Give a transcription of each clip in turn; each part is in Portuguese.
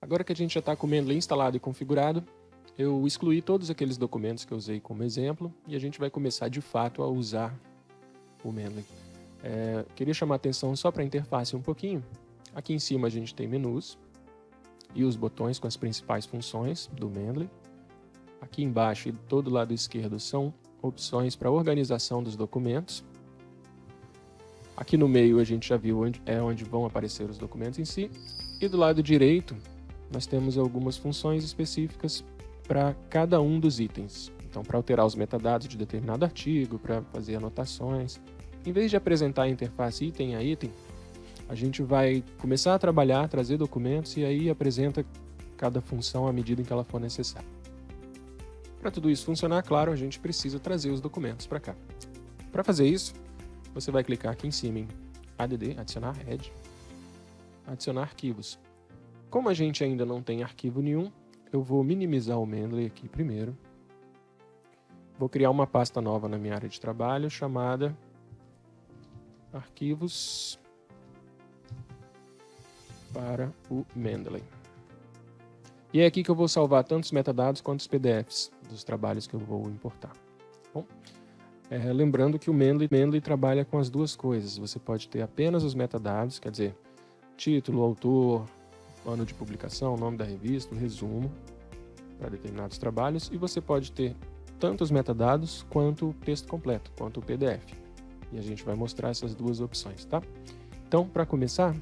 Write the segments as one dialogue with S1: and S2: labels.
S1: Agora que a gente já está com o Mendeley instalado e configurado, eu excluí todos aqueles documentos que eu usei como exemplo e a gente vai começar de fato a usar o Mendeley. Queria chamar a atenção só para a interface um pouquinho. Aqui em cima a gente tem menus e os botões com as principais funções do Mendeley. Aqui embaixo e todo lado esquerdo são opções para organização dos documentos. Aqui no meio a gente já viu onde vão aparecer os documentos em si. E do lado direito nós temos algumas funções específicas para cada um dos itens. Então, para alterar os metadados de determinado artigo, para fazer anotações. Em vez de apresentar a interface item a item, a gente vai começar a trabalhar, trazer documentos e aí apresenta cada função à medida em que ela for necessária. Para tudo isso funcionar, claro, a gente precisa trazer os documentos para cá. Para fazer isso, você vai clicar aqui em cima em add, adicionar, add, adicionar arquivos. Como a gente ainda não tem arquivo nenhum, eu vou minimizar o Mendeley aqui primeiro. Vou criar uma pasta nova na minha área de trabalho chamada Arquivos para o Mendeley. E é aqui que eu vou salvar tanto os metadados quanto os PDFs dos trabalhos que eu vou importar. Bom, lembrando que o Mendeley trabalha com as duas coisas. Você pode ter apenas os metadados, quer dizer, título, autor, ano de publicação, nome da revista, o resumo para determinados trabalhos, e você pode ter tanto os metadados quanto o texto completo, quanto o PDF. E a gente vai mostrar essas duas opções, tá? Então, para começar,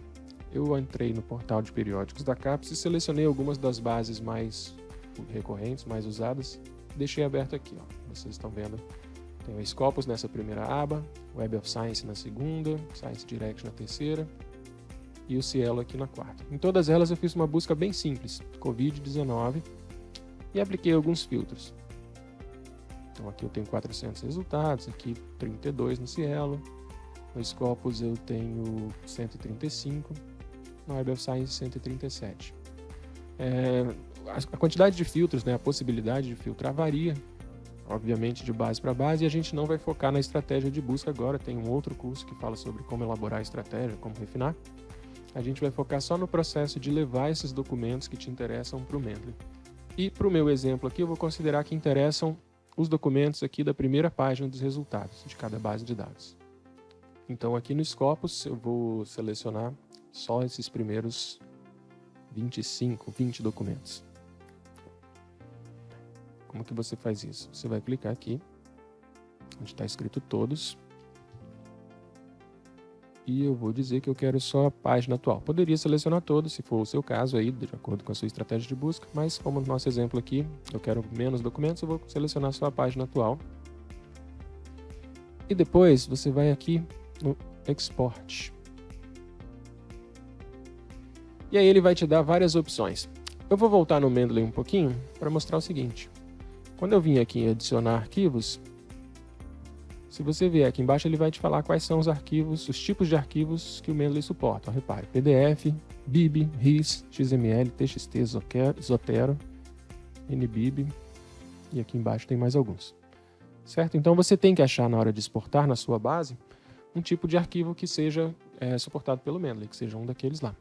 S1: eu entrei no portal de periódicos da CAPES e selecionei algumas das bases mais recorrentes, mais usadas. Deixei aberto aqui, ó. Vocês estão vendo, tem o Scopus nessa primeira aba, Web of Science na segunda, Science Direct na terceira, e o Cielo aqui na quarta. Em todas elas eu fiz uma busca bem simples, Covid-19, e apliquei alguns filtros. Então aqui eu tenho 400 resultados, aqui 32 no Cielo, no Scopus eu tenho 135, no Web of Science 137. A quantidade de filtros, né, a possibilidade de filtrar varia, obviamente de base para base, e a gente não vai focar na estratégia de busca agora, tem um outro curso que fala sobre como elaborar a estratégia, como refinar. A gente vai focar só no processo de levar esses documentos que te interessam para o Mendeley. E para o meu exemplo aqui, eu vou considerar que interessam os documentos aqui da primeira página dos resultados de cada base de dados. Então aqui no Scopus eu vou selecionar só esses primeiros 20 documentos. Como que você faz isso? Você vai clicar aqui, onde está escrito todos, e eu vou dizer que eu quero só a página atual. Poderia selecionar todos, se for o seu caso aí, de acordo com a sua estratégia de busca, mas como no nosso exemplo aqui, eu quero menos documentos, eu vou selecionar só a página atual. E depois você vai aqui no Export. E aí ele vai te dar várias opções. Eu vou voltar no Mendeley um pouquinho para mostrar o seguinte. Quando eu vim aqui em adicionar arquivos, se você vier aqui embaixo, ele vai te falar quais são os arquivos, os tipos de arquivos que o Mendeley suporta. Repare, PDF, BIB, RIS, XML, TXT, Zotero, NBIB, e aqui embaixo tem mais alguns. Certo? Então você tem que achar na hora de exportar na sua base um tipo de arquivo que seja suportado pelo Mendeley, que seja um daqueles lá.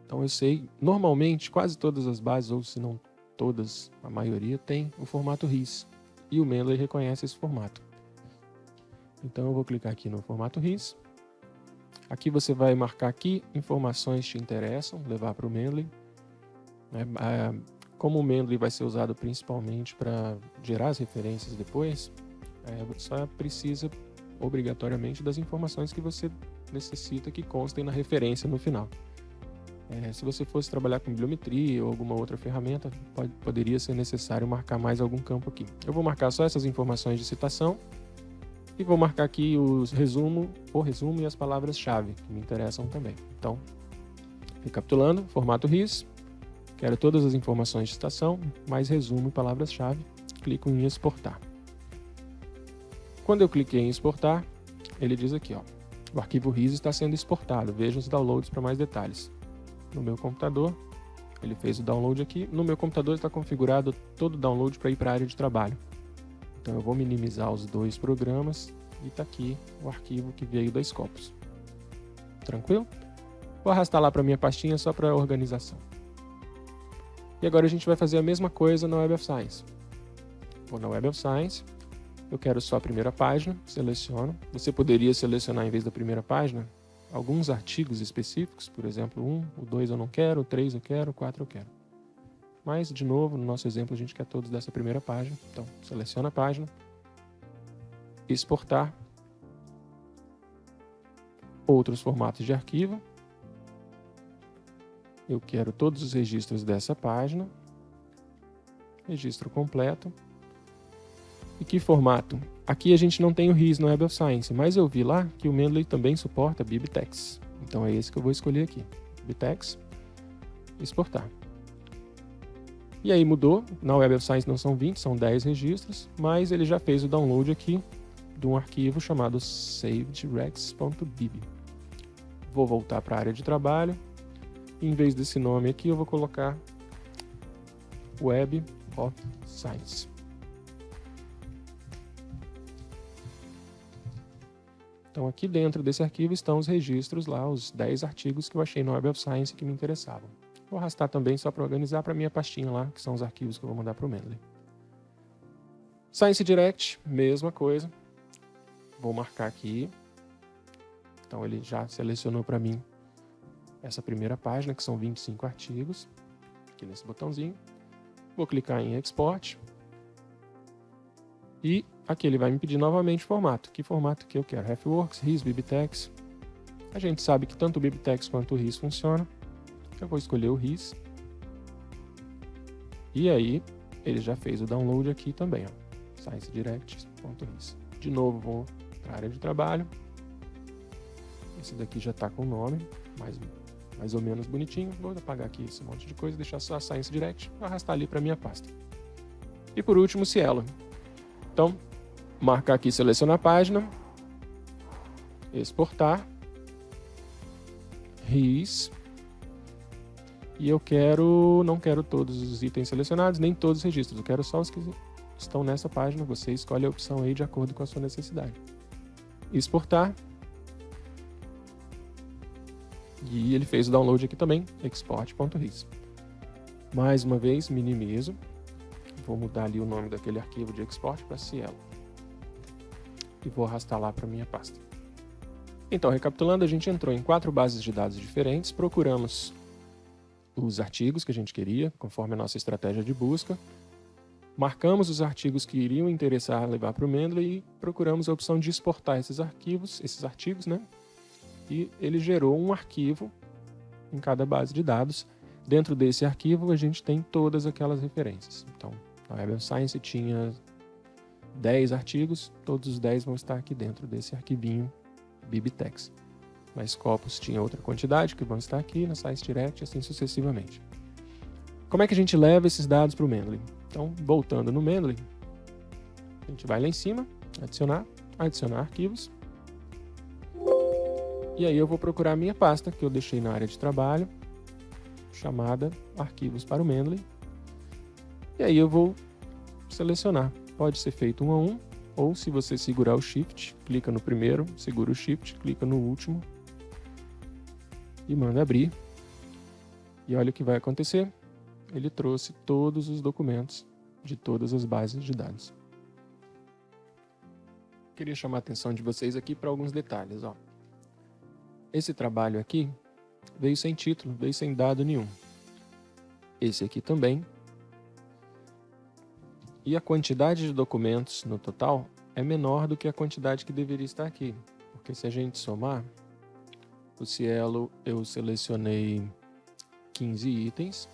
S1: Então eu sei, normalmente quase todas as bases, ou se não todas, a maioria, tem o formato RIS. E o Mendeley reconhece esse formato. Então eu vou clicar aqui no formato RIS. Aqui você vai marcar aqui informações que te interessam, levar para o Mendeley. Como o Mendeley vai ser usado principalmente para gerar as referências depois, você só precisa obrigatoriamente das informações que você necessita que constem na referência no final. Se você fosse trabalhar com bibliometria ou alguma outra ferramenta, poderia ser necessário marcar mais algum campo aqui. Eu vou marcar só essas informações de citação e vou marcar aqui o resumo e as palavras-chave, que me interessam também. Então, recapitulando, formato RIS, quero todas as informações de citação, mais resumo e palavras-chave, clico em exportar. Quando eu cliquei em exportar, ele diz aqui, ó, o arquivo RIS está sendo exportado, veja os downloads para mais detalhes. No meu computador, ele fez o download aqui. No meu computador está configurado todo o download para ir para a área de trabalho. Então eu vou minimizar os dois programas e está aqui o arquivo que veio da Scopus. Tranquilo? Vou arrastar lá para minha pastinha só para organização. E agora a gente vai fazer a mesma coisa na Web of Science. Vou na Web of Science, eu quero só a primeira página, seleciono. Você poderia selecionar, em vez da primeira página, alguns artigos específicos, por exemplo, 1, o 2 eu não quero, o 3 eu quero, o 4 eu quero. Mas, de novo, no nosso exemplo, a gente quer todos dessa primeira página. Então, seleciona a página, exportar, outros formatos de arquivo. Eu quero todos os registros dessa página, registro completo. E que formato? Aqui a gente não tem o RIS no Web of Science, mas eu vi lá que o Mendeley também suporta BibTeX. Então é esse que eu vou escolher aqui. BibTeX, exportar. E aí mudou, na Web of Science não são 20, são 10 registros, mas ele já fez o download aqui de um arquivo chamado savedrex.bib. Vou voltar para a área de trabalho, e em vez desse nome aqui eu vou colocar Web of Science. Então aqui dentro desse arquivo estão os registros lá, os 10 artigos que eu achei no Web of Science que me interessavam. Vou arrastar também só para organizar para a minha pastinha lá, que são os arquivos que eu vou mandar para o Mendeley. Science Direct, mesma coisa. Vou marcar aqui. Então ele já selecionou para mim essa primeira página, que são 25 artigos. Aqui nesse botãozinho. Vou clicar em Export. E aqui ele vai me pedir novamente o formato. Que formato que eu quero? RefWorks, RIS, BibTeX. A gente sabe que tanto o BibTeX quanto o RIS funciona. Eu vou escolher o RIS. E aí, ele já fez o download aqui também, ó. ScienceDirect.RIS. De novo, vou para a área de trabalho. Esse daqui já está com o nome, mais ou menos bonitinho. Vou apagar aqui esse monte de coisa, deixar só a Science Direct, vou arrastar ali para minha pasta. E por último, Cielo. Então, marcar aqui, selecionar a página, exportar, RIS, e eu não quero todos os itens selecionados, nem todos os registros, eu quero só os que estão nessa página, você escolhe a opção aí de acordo com a sua necessidade. Exportar, e ele fez o download aqui também, export.ris. Mais uma vez, minimizo. Vou mudar ali o nome daquele arquivo de export para Cielo. E vou arrastar lá para minha pasta. Então, recapitulando, a gente entrou em 4 bases de dados diferentes, procuramos os artigos que a gente queria, conforme a nossa estratégia de busca, marcamos os artigos que iriam interessar levar para o Mendeley e procuramos a opção de exportar esses artigos, né? E ele gerou um arquivo em cada base de dados. Dentro desse arquivo, a gente tem todas aquelas referências. Então, a Web of Science tinha 10 artigos, todos os 10 vão estar aqui dentro desse arquivinho BibTeX. Na Scopus tinha outra quantidade que vão estar aqui, na Science Direct, assim sucessivamente. Como é que a gente leva esses dados para o Mendeley? Então, voltando no Mendeley, a gente vai lá em cima, adicionar arquivos. E aí eu vou procurar a minha pasta, que eu deixei na área de trabalho, chamada Arquivos para o Mendeley. E aí eu vou selecionar. Pode ser feito um a um, ou se você segurar o Shift, clica no primeiro, segura o Shift, clica no último e manda abrir. E olha o que vai acontecer. Ele trouxe todos os documentos de todas as bases de dados. Queria chamar a atenção de vocês aqui para alguns detalhes, ó. Esse trabalho aqui veio sem título, veio sem dado nenhum. Esse aqui também. E a quantidade de documentos no total é menor do que a quantidade que deveria estar aqui. Porque se a gente somar, o Cielo eu selecionei 15 itens.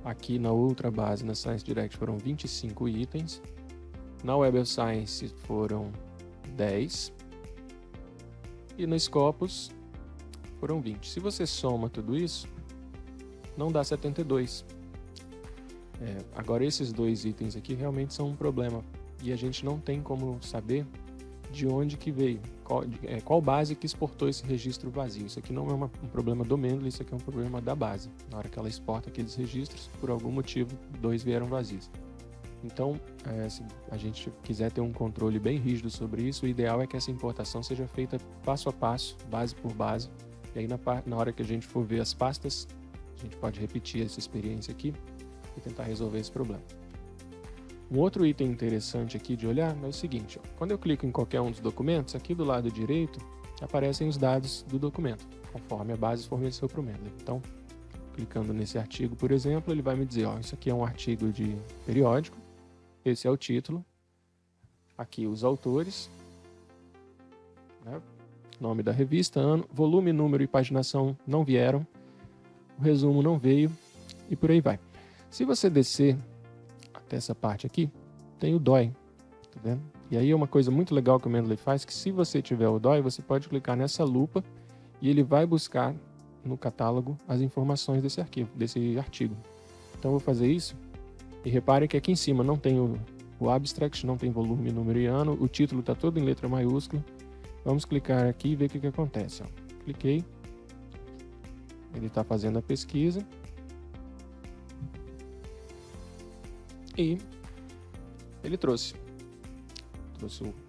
S1: Aqui na outra base, na Science Direct, foram 25 itens. Na Web of Science foram 10. E no Scopus foram 20. Se você soma tudo isso, não dá 72. Agora esses dois itens aqui realmente são um problema. E a gente não tem como saber de onde que veio. Qual base que exportou esse registro vazio. Isso aqui não é um problema do Mendeley, isso aqui é um problema da base. Na hora que ela exporta aqueles registros, por algum motivo, 2 vieram vazios. Então, se a gente quiser ter um controle bem rígido sobre isso, o ideal é que essa importação seja feita passo a passo, base por base. E aí, na hora que a gente for ver as pastas, A gente pode repetir essa experiência aqui e tentar resolver esse problema. Um outro item interessante aqui de olhar é o seguinte, ó, quando eu clico em qualquer um dos documentos, aqui do lado direito aparecem os dados do documento, conforme a base forneceu para o Mendeley. Então, clicando nesse artigo, por exemplo, ele vai me dizer, ó, isso aqui é um artigo de periódico, esse é o título, aqui os autores, né, nome da revista, ano, volume, número e paginação não vieram, o resumo não veio e por aí vai. Se você descer até essa parte aqui, tem o DOI, tá vendo? E aí é uma coisa muito legal que o Mendeley faz, que se você tiver o DOI, você pode clicar nessa lupa e ele vai buscar no catálogo as informações desse artigo. Então eu vou fazer isso e repare que aqui em cima não tem o abstract, não tem volume, número e ano, o título está todo em letra maiúscula. Vamos clicar aqui e ver o que acontece. Ó. Cliquei, ele está fazendo a pesquisa e ele trouxe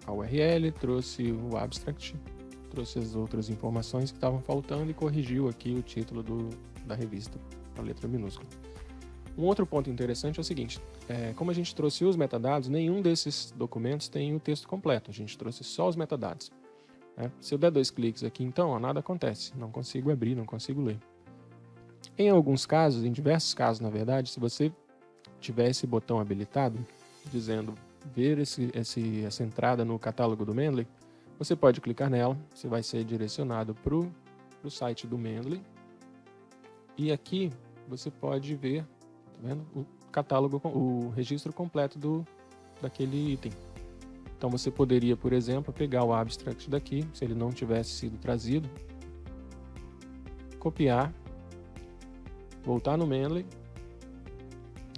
S1: a URL, trouxe o abstract, trouxe as outras informações que estavam faltando e corrigiu aqui o título da revista, a letra minúscula. Um outro ponto interessante é o seguinte, como a gente trouxe os metadados, nenhum desses documentos tem o texto completo, a gente trouxe só os metadados. Se eu der 2 cliques aqui, então, ó, nada acontece, não consigo abrir, não consigo ler. Em alguns casos, em diversos casos, na verdade, se você tiver esse botão habilitado, dizendo ver essa entrada no catálogo do Mendeley, você pode clicar nela, você vai ser direcionado para o site do Mendeley, e aqui você pode ver, tá vendo, o catálogo, o registro completo daquele item. Então você poderia, por exemplo, pegar o abstract daqui, se ele não tivesse sido trazido, copiar, voltar no Mendeley,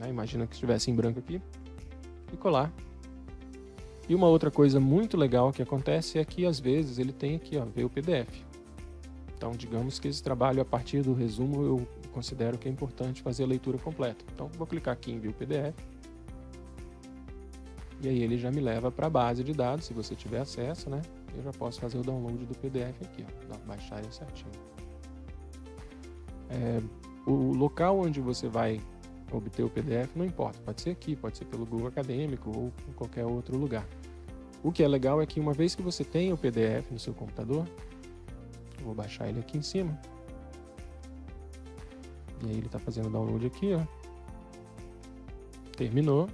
S1: né, imagina que estivesse em branco aqui, e colar. E uma outra coisa muito legal que acontece é que às vezes ele tem aqui, ó, ver o PDF. Então digamos que esse trabalho a partir do resumo eu considero que é importante fazer a leitura completa. Então vou clicar aqui em ver o PDF. E aí ele já me leva para a base de dados, se você tiver acesso, né? Eu já posso fazer o download do PDF aqui, ó, baixar ele certinho. O local onde você vai obter o PDF não importa, pode ser aqui, pode ser pelo Google Acadêmico ou em qualquer outro lugar. O que é legal é que uma vez que você tem o PDF no seu computador, eu vou baixar ele aqui em cima, e aí ele está fazendo o download aqui, ó. Terminou,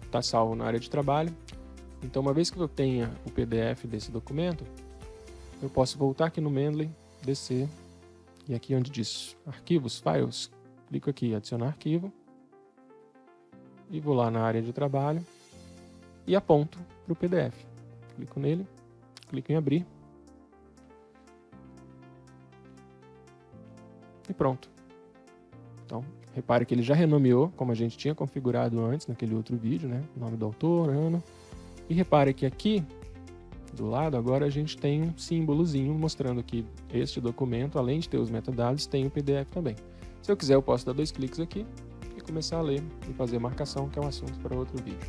S1: está salvo na área de trabalho. Então uma vez que eu tenha o PDF desse documento, eu posso voltar aqui no Mendeley, descer, e aqui onde diz arquivos, files, clico aqui em adicionar arquivo, e vou lá na área de trabalho e aponto para o PDF. Clico nele, clico em abrir e pronto. Então, repare que ele já renomeou, como a gente tinha configurado antes naquele outro vídeo, né? O nome do autor, ano. E repare que aqui do lado agora a gente tem um símbolozinho mostrando que este documento, além de ter os metadados, tem o PDF também. Se eu quiser, eu posso dar 2 cliques aqui e começar a ler e fazer marcação, que é um assunto para outro vídeo.